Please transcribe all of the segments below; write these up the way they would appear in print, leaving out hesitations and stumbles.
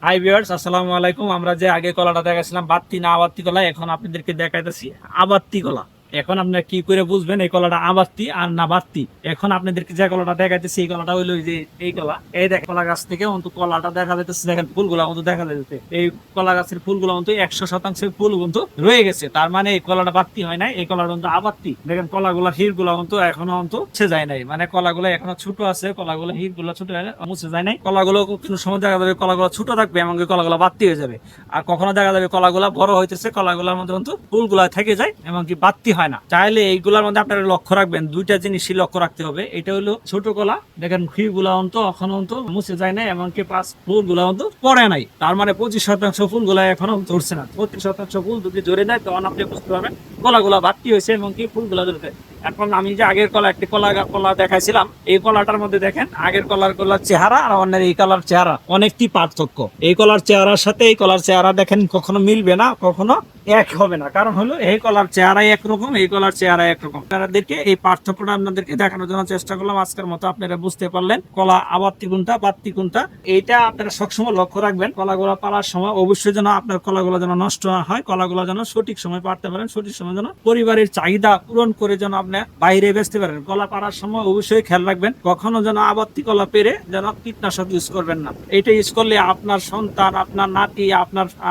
Hi viewers, আসসালামু আলাইকুম। আমরা যে আগে কলাটা দেখাছিলাম বাত্তি না আবাত্তি কলা, এখন আপনাদেরকে দেখাইতেছি আবাত্তি কলা। এখন আপনারা কি করে বুঝবেন এই কলাটা আবাত্তি আর না বাত্তি? এখন আপনাদেরকে যে কলাটা দেখাইতেছি এই কলাটা হইলো যে এই কলা। এই দেখ, কলা গাছ থেকে অন্ত কলাটা দেখা যাইতেছে, দেখেন ফুলগুলা অন্ত দেখা যাইতেছে। এই কলা গাছের ফুলগুলো অন্ত 100% ফুল কিন্তু রয়ে গেছে। তার মানে এই কলাটা বাত্তি হয় নাই, এই কলাটা অন্ত আবাত্তি। দেখেন কলাগুলা হিরগুলা অন্ত এখনো অন্ত মুছে যায় নাই, মানে কলাগুলো এখনো ছোট আছে, কলাগুলো হিরগুলা ছোট মুছে যায় নাই। কলাগুলো কোনো সময় দেখা যাবে কলাগুলো ছোট থাকবে, এমনকি কলাগুলো বাত্তি হয়ে যাবে। আর কখনো দেখা যাবে কলাগুলা বড় হইতেছে, কলাগুলোর মধ্যে কিন্তু ফুলগুলা থেকে যায়, এমনকি বাত্তি হয় না। চাইলে এইগুলার মধ্যে আপনারা লক্ষ্য রাখবেন, দুইটা জিনিসই লক্ষ্য রাখতে হবে। এটা হলো ছোট কলা, দেখেন ফুলগুলা অন্ত এখনো অন্ত মুছে যায় না, এমনকি ফুলগুলা অন্ত পড়ে নাই। তার মানে 25% ফুলগুলা এখনো ধরছে না। 25% ফুল যদি ধরে নেয় তখন আপনি বুঝতে পারবেন কলাগুলা বাত্তি হয়েছে এবং কি ফুলগুলা ধরতে। এখন আমি যে আগের একটি কলা দেখাইছিলাম, এই কলাটার মধ্যে দেখেন আগের কলার চেহারা আর অন্যের এই কলার চেহারা অনেকটি পার্থক্য। এই কলার চেহারার সাথে এই কলার চেহারা দেখেন কখনো মিলবে না, কখনো এক হবে না। কারণ হলো এই কলার চেহারাই একরকম, এই কলার চেহারা একরকম। আপনাদেরকে এই পার্থক্যটা আপনাদেরকে দেখানোর জন্য চেষ্টা করলাম আজকের মতো। আপনারা বুঝতে পারলেন কলা আবাত্তি কোনটা, বাত্তি কোনটা। এইটা আপনারা সবসময় লক্ষ্য রাখবেন। কলাগুলো পাড়ার সময় অবশ্যই যেন আপনার কলাগুলো যেন নষ্ট না হয়, কলাগুলো যেন সঠিক সময় পাড়তে পারেন, সঠিক সময় যেন পরিবারের চাহিদা পূরণ করে যেন আপনি বাইরে বেচতে পারেন। কলা পাড়ার সময় অবশ্যই খেয়াল রাখবেন, কখনো যেন আবাত্তি কলা পেরে যেন কীটনাশক ইউজ করবেন না। এটা ইউজ করলে আপনার সন্তান, আপনার নাতি,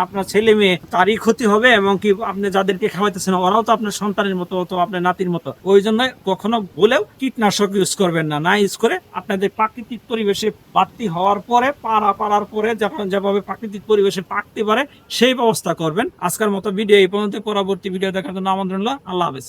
আপনার ছেলে মেয়ে তারই ক্ষতি হবে, এবং কি আপনি যাদেরকে খাওয়াইতেছেন ওরাও তো আপনার সন্তানের মতো, তো আপনার নাতির মতো। ওই জন্য কখনো বলেও কীটনাশক ইউজ করবেন না। ইউজ করে আপনাদের প্রাকৃতিক পরিবেশে বাত্তি হওয়ার পরে পাড়ার পরে যখন যেভাবে প্রাকৃতিক পরিবেশে পাকতে পারে সেই ব্যবস্থা করবেন। আজকের মতো ভিডিও এই পর্যন্ত। পরবর্তী ভিডিও দেখার জন্য আমন্ত্রণ রইল। আল্লাহ হাফেজ।